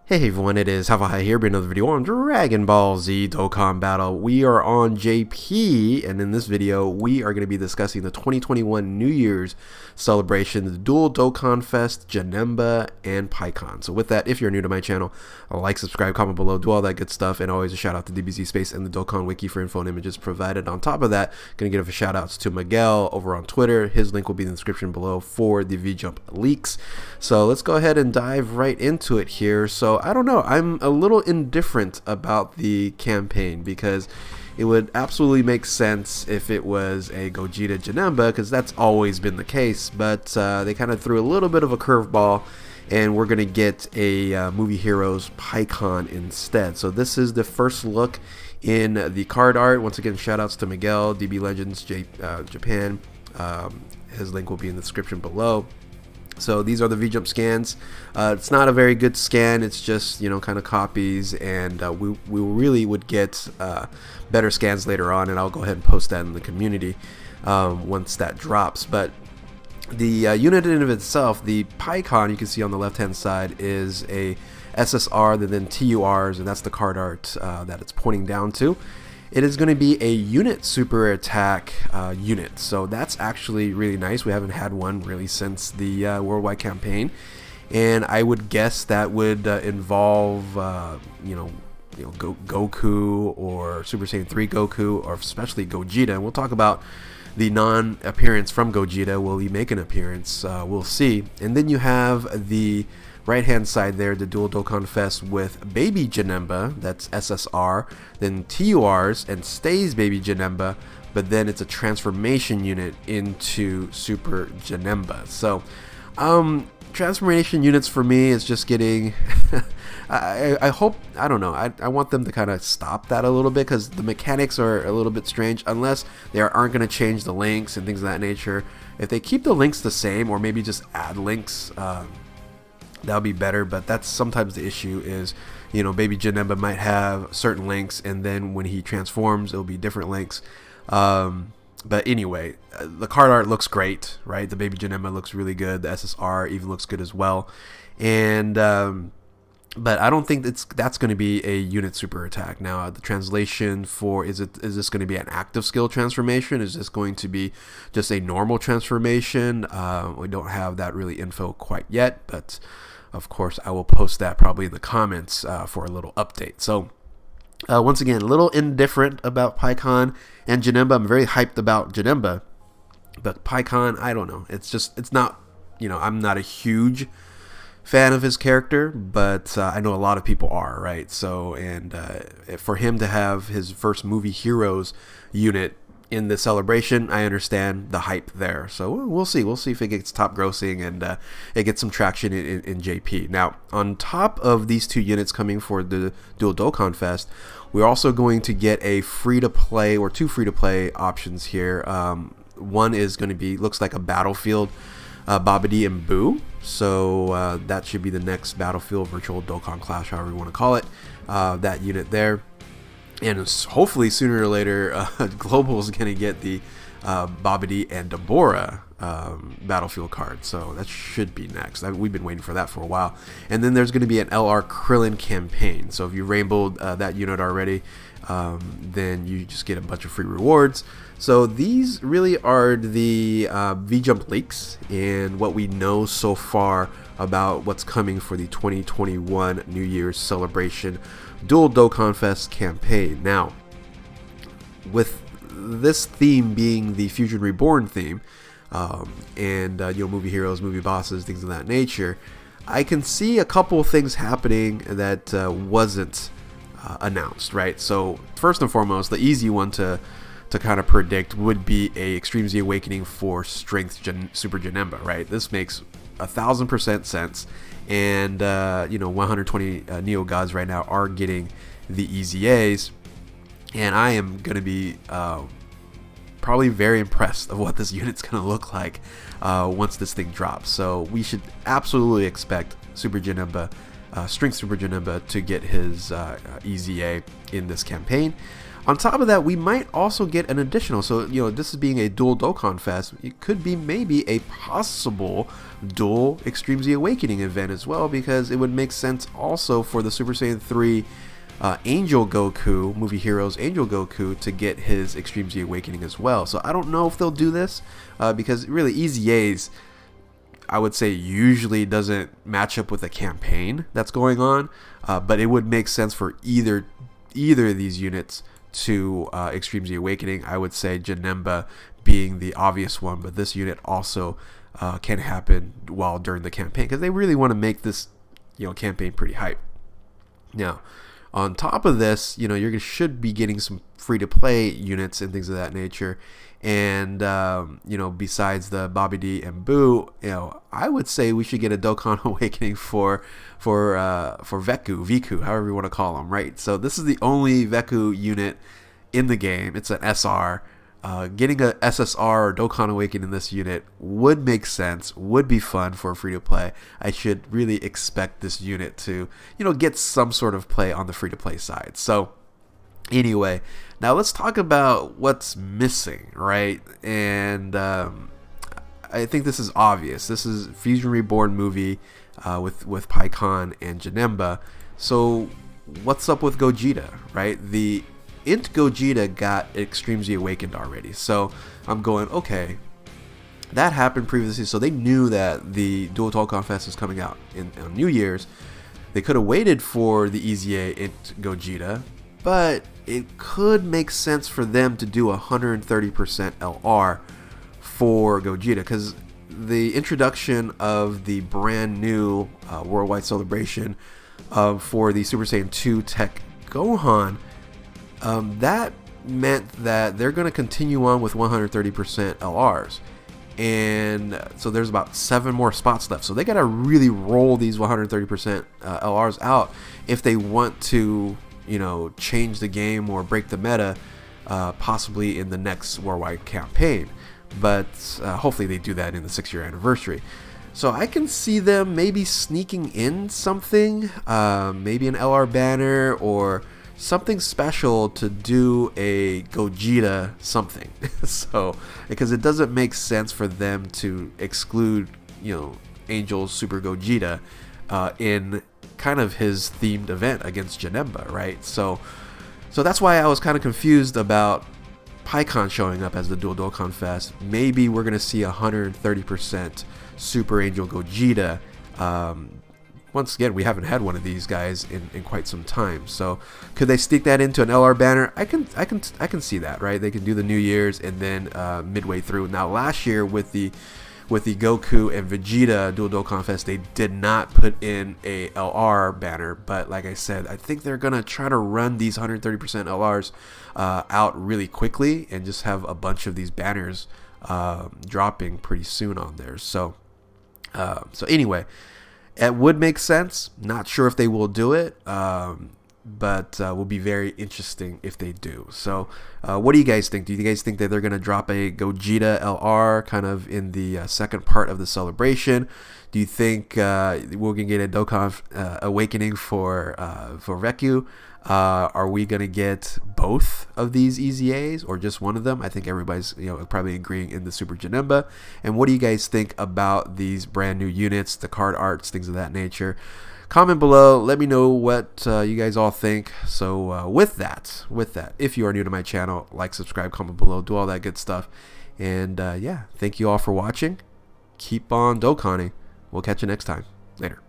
Hey everyone, it is Habetler here, bringing another video on Dragon Ball Z Dokkan Battle. We are on JP, and in this video, we are going to be discussing the 2021 New Year's celebration, the Dual Dokkan Fest, Janemba, and Pikkon. So with that, if you're new to my channel, like, subscribe, comment below, do all that good stuff, and always a shout out to DBZ Space and the Dokkan Wiki for info and images provided. On top of that, going to give a shout outs to Miguel over on Twitter. His link will be in the description below for the V-Jump leaks. So let's go ahead and dive right into it here. So I don't know, I'm a little indifferent about the campaign because it would absolutely make sense if it was a Gogeta Janemba, because that's always been the case, but they kind of threw a little bit of a curveball and we're going to get a Movie Heroes Pikkon instead. So this is the first look in the card art. Once again, shout outs to Miguel, DB Legends Japan. His link will be in the description below. So these are the V-Jump scans. It's not a very good scan. It's just, you know, kind of copies, and we really would get better scans later on, and I'll go ahead and post that in the community once that drops. But the unit in and of itself, the Pikkon, you can see on the left-hand side, is a SSR, then TURs, and that's the card art that it's pointing down to. It is going to be a unit super attack unit, so that's actually really nice. We haven't had one really since the worldwide campaign, and I would guess that would involve Goku or Super Saiyan 3 Goku, or especially Gogeta. And we'll talk about the non-appearance from Gogeta. Will he make an appearance? We'll see. And then you have the right hand side there, the Dual Dokkan Fest with Baby Janemba, that's SSR, then TURs and stays Baby Janemba, but then it's a transformation unit into Super Janemba. So transformation units for me is just getting I hope, I don't know, I want them to kind of stop that a little bit, because the mechanics are a little bit strange unless they aren't going to change the links and things of that nature. If they keep the links the same, or maybe just add links, that'll be better. But that's sometimes the issue is, you know, Baby Janemba might have certain links, and then when he transforms, it'll be different links. But anyway, the card art looks great, right? The Baby Janemba looks really good. The SSR even looks good as well. And but I don't think that's going to be a unit super attack. Now, the translation for, is this going to be an active skill transformation? Is this going to be just a normal transformation? We don't have that really info quite yet, but of course I will post that probably in the comments for a little update. So once again, a little indifferent about Pikkon and Janemba. I'm very hyped about Janemba, but Pikkon, I don't know. It's not, you know, I'm not a huge fan of his character, but I know a lot of people are, right? So, and for him to have his first Movie Heroes unit in the celebration, I understand the hype there. So we'll see if it gets top grossing and it gets some traction in JP. Now, on top of these two units coming for the Dual Dokkan Fest, we're also going to get a free-to-play, or two free-to-play options here. One is going to be, looks like a Battlefield Babidi and Boo. So that should be the next Battlefield Virtual Dokkan Clash, however you want to call it, that unit there. And hopefully sooner or later, Global is going to get the Babidi and Deborah Battlefield card. So that should be next. We've been waiting for that for a while. And then there's going to be an LR Krillin campaign. So if you rainbowed that unit already, then you just get a bunch of free rewards. So these really are the V-Jump leaks and what we know so far about what's coming for the 2021 New Year's celebration Dual Dokkan Fest campaign. Now, with this theme being the Fusion Reborn theme, and you know, movie heroes, movie bosses, things of that nature, I can see a couple of things happening that wasn't announced, right? So first and foremost, the easy one to kind of predict would be a Extreme Z Awakening for Strength Super Janemba, right? This makes 1000% sense, and you know, 120 Neo Gods right now are getting the EZAs, and I am going to be probably very impressed of what this unit's going to look like once this thing drops. So we should absolutely expect Super Janemba, Strength Super Janemba, to get his EZA in this campaign. On top of that, we might also get an additional, so this is being a dual Dokkan Fest, it could be maybe a possible dual Extreme Z Awakening event as well, because it would make sense also for the Super Saiyan 3 Angel Goku, Movie Heroes Angel Goku, to get his Extreme Z Awakening as well. So I don't know if they'll do this, because really EZAs, I would say, usually doesn't match up with the campaign that's going on, but it would make sense for either of these units to Extreme Z Awakening. I would say Janemba being the obvious one, but this unit also can happen while during the campaign, because they really want to make this campaign pretty hype. Now, on top of this, you should be getting some free-to-play units and things of that nature. And besides the Bobby D and Boo, I would say we should get a Dokkan Awakening for Viku, however you want to call him, right? So this is the only Viku unit in the game. It's an SR. Getting a SSR or Dokkan Awakening in this unit would make sense, would be fun for free-to-play. I should really expect this unit to, get some sort of play on the free-to-play side. So anyway, now let's talk about what's missing, right? And I think this is obvious. This is Fusion Reborn movie with Pikkon and Janemba. So what's up with Gogeta, right? The Int Gogeta got Extreme Z Awakened already. So I'm going, okay, that happened previously, so they knew that the Dual Dokkan Fest is coming out on New Year's. They could have waited for the EZA Int Gogeta, but it could make sense for them to do 130% LR for Gogeta, because the introduction of the brand new worldwide celebration for the Super Saiyan 2 Tech Gohan, that meant that they're going to continue on with 130% LRs. And so there's about 7 more spots left. So they got to really roll these 130% LRs out if they want to, change the game or break the meta, possibly in the next worldwide campaign. But hopefully they do that in the 6-year anniversary. So I can see them maybe sneaking in something, maybe an LR banner or something special to do a Gogeta something. So because it doesn't make sense for them to exclude Angel's Super Gogeta in kind of his themed event against Janemba, right? So that's why I was kind of confused about Pikkon showing up as the Dual Dokkan Fest. Maybe we're gonna see 130% Super Angel Gogeta. Once again, we haven't had one of these guys in quite some time. So could they stick that into an LR banner? I can see that, right? They can do the New Year's and then midway through. Now last year with the Goku and Vegeta Dual Dokkan Fest, they did not put in a LR banner, but like I said, I think they're gonna try to run these 130% LRs out really quickly and just have a bunch of these banners dropping pretty soon on there. So anyway, it would make sense. Not sure if they will do it, but will be very interesting if they do. So what do you guys think? Do you guys think that they're going to drop a Gogeta LR kind of in the second part of the celebration? Do you think we're going to get a Dokkan Awakening for Reku? Are we going to get both of these EZAs or just one of them? I think everybody's probably agreeing in the Super Janemba. And what do you guys think about these brand new units, the card arts, things of that nature? Comment below. Let me know what you guys all think. So with that, if you are new to my channel, like, subscribe, comment below, do all that good stuff. And yeah, thank you all for watching. Keep on Dokkaning. We'll catch you next time. Later.